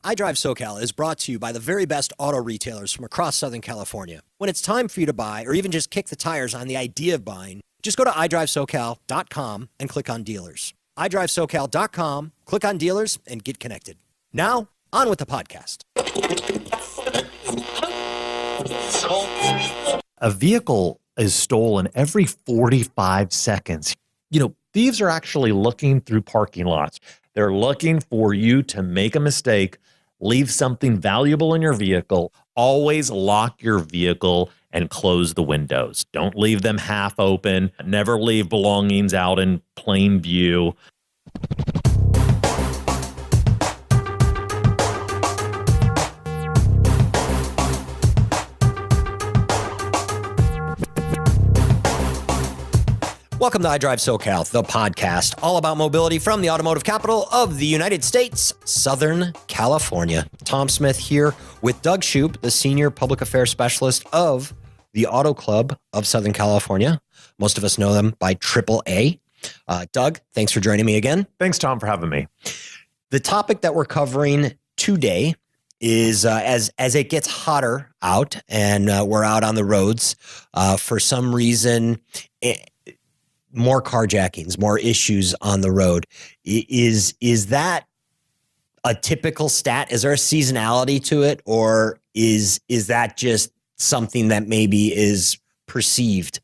iDriveSoCal is brought to you by the very best auto retailers from across Southern California. When it's time for you to buy or even just kick the tires on the idea of buying, just go to iDriveSoCal.com and click on dealers. iDriveSoCal.com, click on dealers, and get connected. Now, on with the podcast. A vehicle is stolen every 45 seconds. Thieves are actually looking through parking lots. They're looking for you to make a mistake, leave something valuable in your vehicle. Always lock your vehicle and close the windows. Don't leave them half open. Never leave belongings out in plain view. Welcome to iDriveSoCal, the podcast all about mobility from the automotive capital of the United States, Southern California. Tom Smith here with Doug Shoup, the Senior Public Affairs Specialist of the Auto Club of Southern California. Most of us know them by AAA. Doug, thanks for joining me again. Thanks, Tom, for having me. The topic that we're covering today is as it gets hotter out and we're out on the roads, for some reason, more carjackings, more issues on the road. Is that a typical stat? Is there a seasonality to it, or is that just something that maybe is perceived?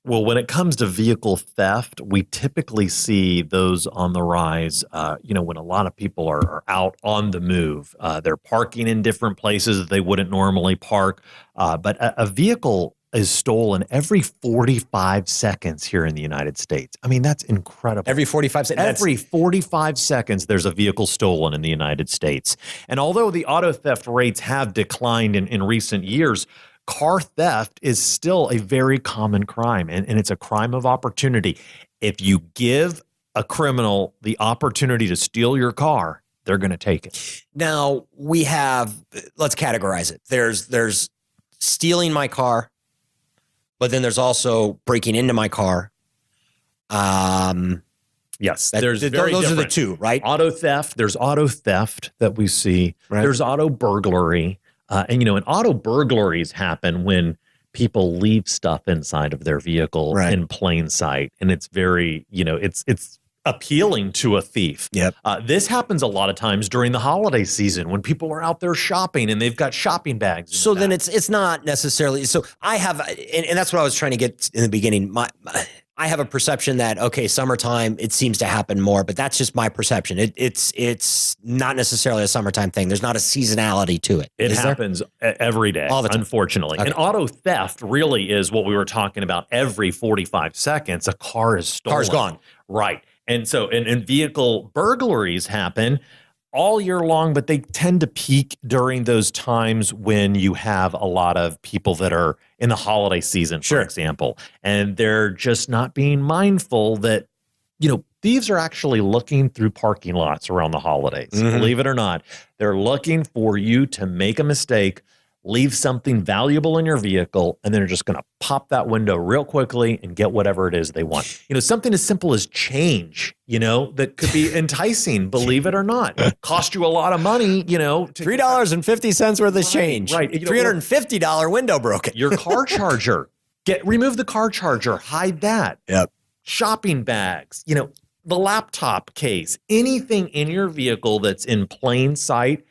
Well, when it comes to vehicle theft, we typically see those on the rise, when a lot of people are out on the move. They're parking in different places that they wouldn't normally park. But a vehicle is stolen every 45 seconds here in the United States. I mean, that's incredible. Every 45 seconds? Every 45 seconds, there's a vehicle stolen in the United States. And although the auto theft rates have declined in recent years, car theft is still a very common crime, and it's a crime of opportunity. If you give a criminal the opportunity to steal your car, they're going to take it. Now, let's categorize it. There's stealing my car, but then there's also breaking into my car. Yes, those are the two, right? Auto theft. There's auto theft that we see. Right. There's auto burglary. And auto burglaries happen when people leave stuff inside of their vehicle in plain sight. And it's very, it's appealing to a thief. Yep. This happens a lot of times during the holiday season when people are out there shopping and they've got shopping bags. So then it's not necessarily. So I have, and that's what I was trying to get in the beginning. I have a perception that, okay, summertime, it seems to happen more, but that's just my perception. It's not necessarily a summertime thing. There's not a seasonality to it. It happens every day, all the time, unfortunately. Okay. And auto theft really is what we were talking about. Every 45 seconds, a car is stolen. Car's gone. Right. And so, and vehicle burglaries happen all year long, but they tend to peak during those times when you have a lot of people that are in the holiday season, for example, and they're just not being mindful that, thieves are actually looking through parking lots around the holidays. Mm-hmm. Believe it or not, they're looking for you to make a mistake, leave something valuable in your vehicle, and then they're just going to pop that window real quickly and get whatever it is they want. Something as simple as change, that could be enticing, believe it or not. Cost you a lot of money, $3.50 worth of change. Right. $350 window broken. Your car charger. Remove the car charger, hide that. Yep. Shopping bags, the laptop case, anything in your vehicle that's in plain sight,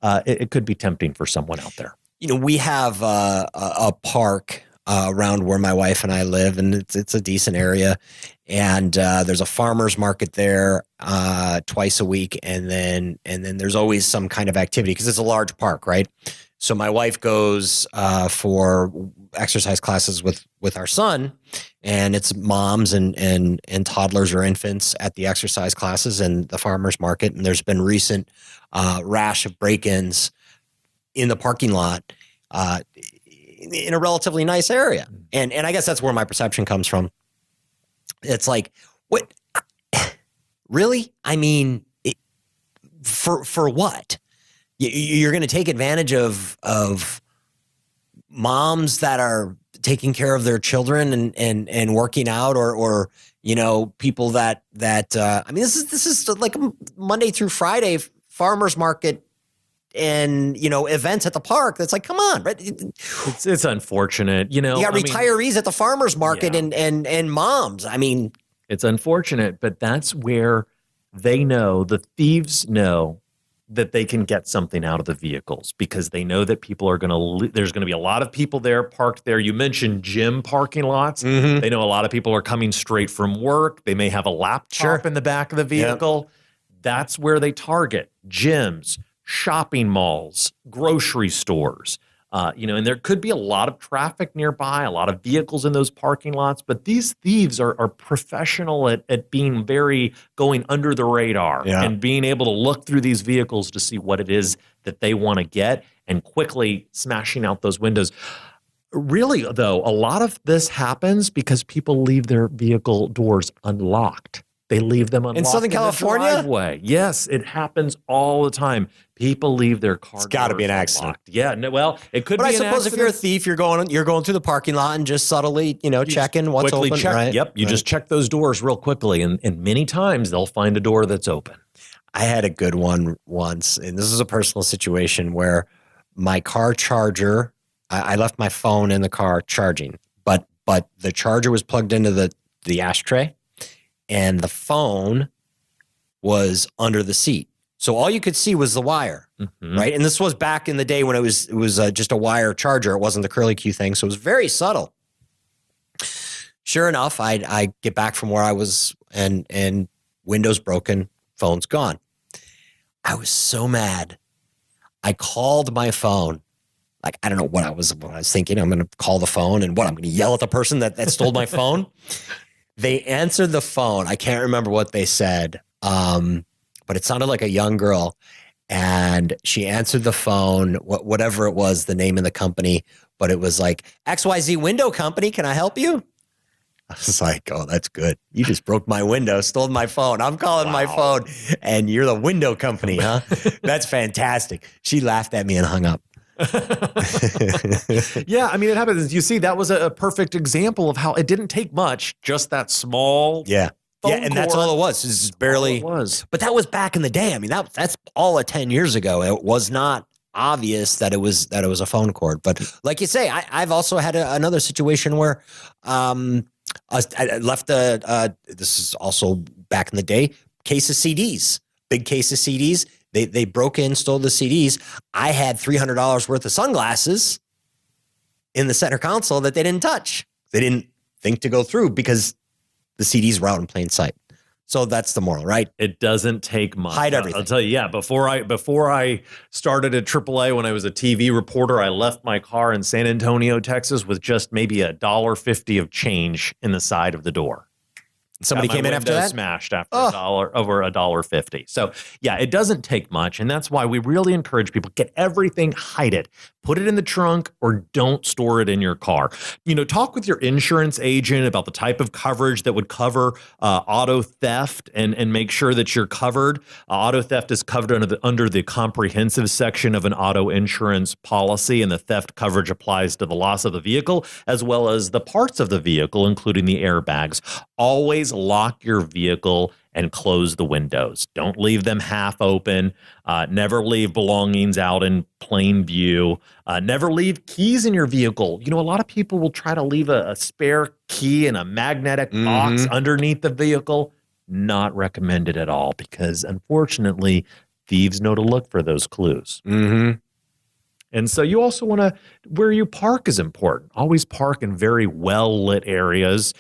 it could be tempting for someone out there. We have a park around where my wife and I live, and it's a decent area. And there's a farmer's market there twice a week, and then there's always some kind of activity because it's a large park, right? So my wife goes for exercise classes with our son, and it's moms and toddlers or infants at the exercise classes and the farmer's market. And there's been recent rash of break-ins in the parking lot in a relatively nice area. And I guess that's where my perception comes from. It's like, what? Really? I mean, for what? You're going to take advantage of moms that are taking care of their children and working out, or people that I mean, this is like Monday through Friday farmers market and events at the park. That's like, come on, right? It's unfortunate. You got retirees at the farmers market and moms. I mean, it's unfortunate, but that's where the thieves know that they can get something out of the vehicles, because they know that people are there's going to be a lot of people there parked there. You mentioned gym parking lots. Mm-hmm. They know a lot of people are coming straight from work. They may have a laptop in the back of the vehicle. Yep. That's where they target: gyms, shopping malls, grocery stores. And there could be a lot of traffic nearby, a lot of vehicles in those parking lots, but these thieves are professional at being going under the radar and being able to look through these vehicles to see what it is that they want to get and quickly smashing out those windows. Really, though, a lot of this happens because people leave their vehicle doors unlocked. They leave them unlocked in Southern California. Driveway. Yes, it happens all the time. People leave their car. It's got to be an accident. Unlocked. Yeah, no, well, it could. But be I suppose if you're a thief, you're going through the parking lot and just subtly, checking what's open. Right? Yep, you just check those doors real quickly, and many times they'll find a door that's open. I had a good one once, and this is a personal situation where my car charger. I left my phone in the car charging, but the charger was plugged into the ashtray. And the phone was under the seat. So all you could see was the wire, right? And this was back in the day when it was just a wire charger. It wasn't the curly Q thing. So it was very subtle. Sure enough, I get back from where I was and windows broken, phone's gone. I was so mad. I called my phone. Like, I don't know what I was thinking. I'm going to call the phone and I'm going to yell at the person that stole my phone. They answered the phone. I can't remember what they said, but it sounded like a young girl. And she answered the phone, whatever it was, the name of the company, but it was like, XYZ Window Company, can I help you? I was like, oh, that's good. You just broke my window, stole my phone. I'm calling my phone, and you're the window company, huh? That's fantastic. She laughed at me and hung up. Yeah, I mean, it happens. You see, that was a perfect example of how it didn't take much, just that small and that's all it was. It's barely. All it was. But that was back in the day. I mean, that's all of 10 years ago. It was not obvious that it was a phone cord. But like you say, I've also had another situation where I left this is also back in the day, case of CDs, big case of CDs. They broke in, stole the CDs. I had $300 worth of sunglasses in the center console that they didn't touch. They didn't think to go through because the CDs were out in plain sight. So that's the moral, right? It doesn't take much. Hide everything. I'll tell you, before I started at AAA when I was a TV reporter, I left my car in San Antonio, Texas with just maybe $1.50 of change in the side of the door. Somebody came in after that? Smashed after over $1.50. So yeah, it doesn't take much. And that's why we really encourage people, get everything, hide it, put it in the trunk, or don't store it in your car. Talk with your insurance agent about the type of coverage that would cover auto theft and make sure that you're covered. Auto theft is covered under the comprehensive section of an auto insurance policy, and the theft coverage applies to the loss of the vehicle as well as the parts of the vehicle, including the airbags. Always lock your vehicle and close the windows. Don't leave them half open. Never leave belongings out in plain view. Never leave keys in your vehicle. A lot of people will try to leave a spare key in a magnetic box underneath the vehicle. Not recommended at all, because unfortunately, thieves know to look for those clues. And so you also want to, where you park is important. Always park in very well-lit areas.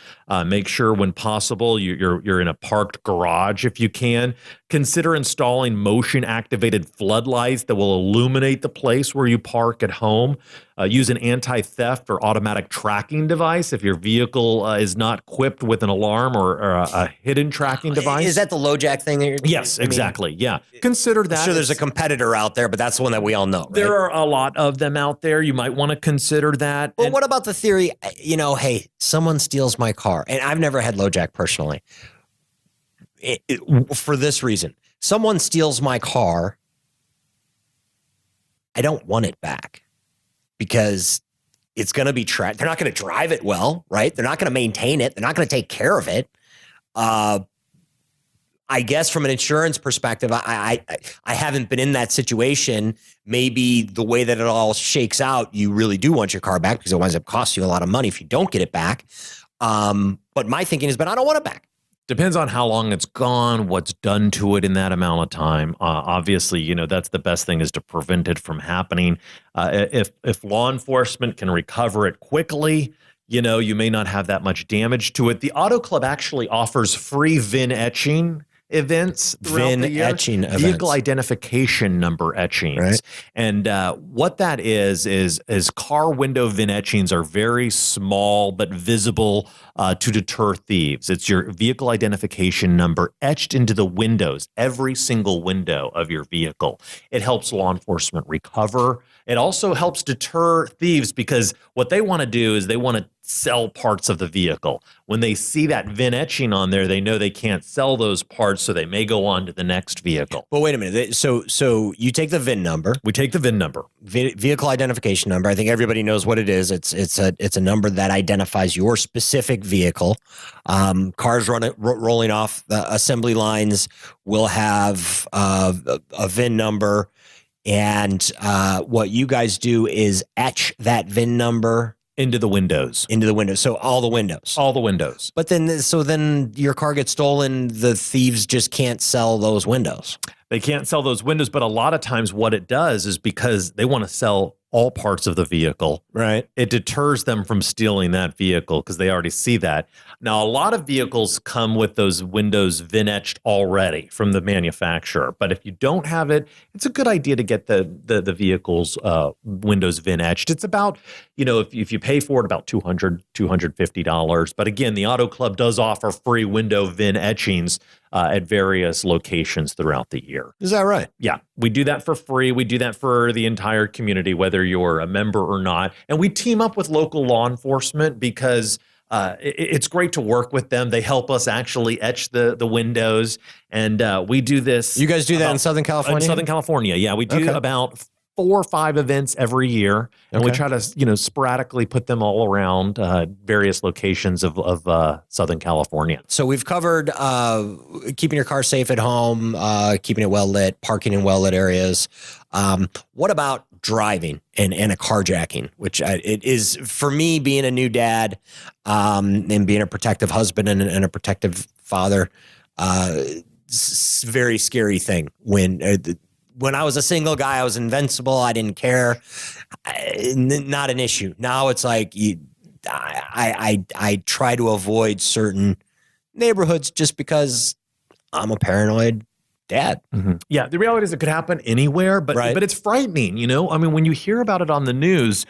Make sure when possible you're in a parked garage if you can. Consider installing motion-activated floodlights that will illuminate the place where you park at home. Use an anti-theft or automatic tracking device if your vehicle is not equipped with an alarm or a hidden tracking device. Is that the LoJack thing that you're doing? Yes, exactly. Yeah. Consider that. I'm sure there's a competitor out there, but that's the one that we all know. Right? There are a lot of them out there. You might want to consider that. Well, what about the theory, hey, someone steals my car, and I've never had LoJack personally. For this reason, someone steals my car, I don't want it back. Because it's going to be they're not going to drive it well, right? They're not going to maintain it. They're not going to take care of it. I'm I guess from an insurance perspective, I haven't been in that situation. Maybe the way that it all shakes out, you really do want your car back because it winds up costing you a lot of money if you don't get it back. But my thinking has been, I don't want it back. Depends on how long it's gone, what's done to it in that amount of time. Obviously, that's the best thing is to prevent it from happening. If law enforcement can recover it quickly, you may not have that much damage to it. The Auto Club actually offers free VIN etching events throughout the year. Vehicle identification number etchings. Right. And what that is car window VIN etchings are very small but visible to deter thieves. It's your vehicle identification number etched into the windows, every single window of your vehicle. It helps law enforcement recover. It also helps deter thieves because what they want to do is they want to sell parts of the vehicle. When they see that VIN etching on there, they know they can't sell those parts, so they may go on to the next vehicle. But wait a minute. So you take the VIN number. We take the VIN number. Vehicle identification number. I think everybody knows what it is. It's a number that identifies your specific vehicle. Cars rolling off the assembly lines will have a VIN number. And what you guys do is etch that VIN number into the windows. So all the windows. But then your car gets stolen. The thieves just can't sell those windows. They can't sell those windows. But a lot of times what it does is because they want to sell all parts of the vehicle. Right. It deters them from stealing that vehicle because they already see that. Now, a lot of vehicles come with those windows VIN etched already from the manufacturer. But if you don't have it, it's a good idea to get the vehicle's windows VIN etched. It's about, if you pay for it, about $200, $250. But again, the Auto Club does offer free window VIN etchings at various locations throughout the year. Is that right? Yeah. We do that for free. We do that for the entire community, whether you're a member or not. And we team up with local law enforcement because it's great to work with them. They help us actually etch the windows. And we do this. You guys do that in Southern California? In Southern California, yeah. We do about 4 or 5 events every year, and we try to, sporadically put them all around various locations of Southern California. So we've covered keeping your car safe at home, keeping it well lit, parking in well lit areas. What about driving and a carjacking, which it is for me being a new dad and being a protective husband and a protective father. Very scary thing when I was a single guy, I was invincible. I didn't care. Not an issue. Now it's like I try to avoid certain neighborhoods just because I'm a paranoid dad. Mm-hmm. Yeah, the reality is it could happen anywhere, but it's frightening, I mean, when you hear about it on the news,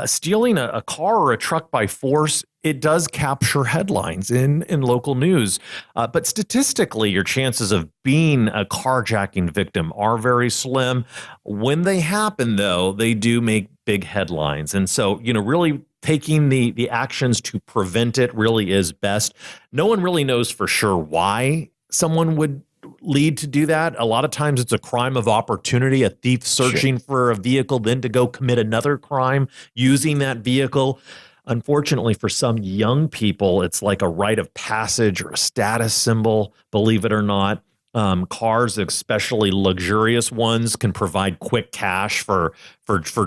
stealing a car or a truck by force, it does capture headlines in local news. But statistically, your chances of being a carjacking victim are very slim. When they happen, though, they do make big headlines. And so, really taking the actions to prevent it really is best. No one really knows for sure why someone would lead to do that. A lot of times it's a crime of opportunity, a thief searching for a vehicle, then to go commit another crime using that vehicle. Unfortunately, for some young people, it's like a rite of passage or a status symbol, believe it or not. Cars, especially luxurious ones, can provide quick cash for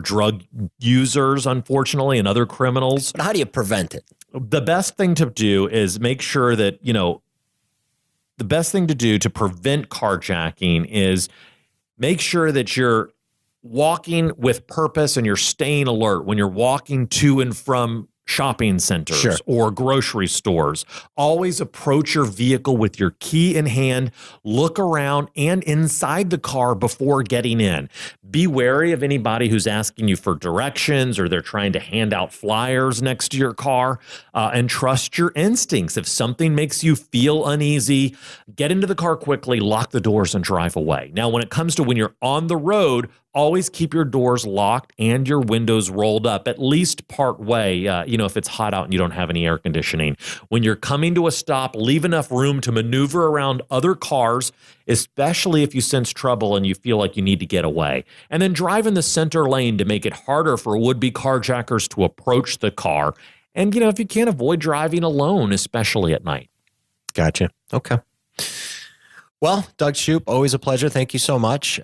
drug users, unfortunately, and other criminals. But how do you prevent it? The best thing to do is make sure that, the best thing to do to prevent carjacking is make sure that you're walking with purpose and you're staying alert when you're walking to and from shopping centers or grocery stores. Always approach your vehicle with your key in hand, look around and inside the car before getting in. Be wary of anybody who's asking you for directions or they're trying to hand out flyers next to your car, and trust your instincts. If something makes you feel uneasy, get into the car quickly, lock the doors and drive away. Now, when it comes to when you're on the road, always keep your doors locked and your windows rolled up, at least part way, if it's hot out and you don't have any air conditioning. When you're coming to a stop, leave enough room to maneuver around other cars, especially if you sense trouble and you feel like you need to get away. And then drive in the center lane to make it harder for would-be carjackers to approach the car. And, if you can't, avoid driving alone, especially at night. Gotcha. Okay. Well, Doug Shoup, always a pleasure. Thank you so much.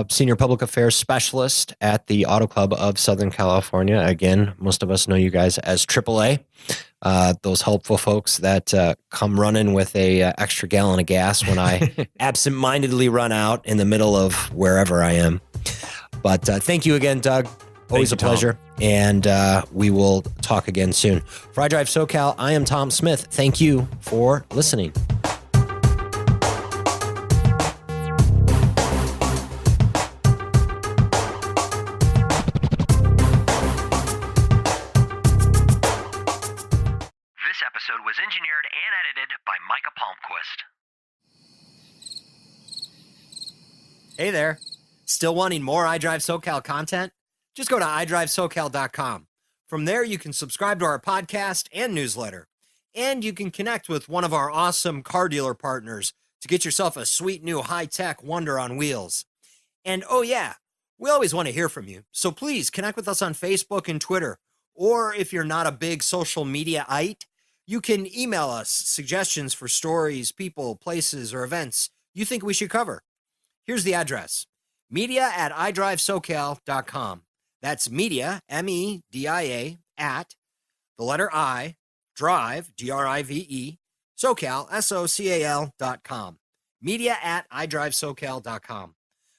Senior Public Affairs Specialist at the Auto Club of Southern California. Again, most of us know you guys as AAA. Those helpful folks that come running with a extra gallon of gas when I absentmindedly run out in the middle of wherever I am. But thank you again, Doug. Always a pleasure. And we will talk again soon. For iDriveSoCal, I am Tom Smith. Thank you for listening. This episode was engineered and edited by Micah Palmquist. Hey there. Still wanting more iDriveSoCal content? Just go to iDriveSoCal.com. From there, you can subscribe to our podcast and newsletter. And you can connect with one of our awesome car dealer partners to get yourself a sweet new high-tech wonder on wheels. And oh yeah, we always want to hear from you. So please connect with us on Facebook and Twitter. Or if you're not a big social media-ite, you can email us suggestions for stories, people, places, or events you think we should cover. Here's the address: media@iDriveSoCal.com. That's media, MEDIA, at the letter I, drive, DRIVE, SoCal, SoCal.com. Media@iDriveSoCal.com.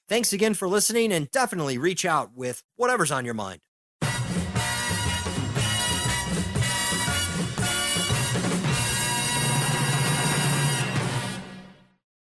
Thanks again for listening, and definitely reach out with whatever's on your mind.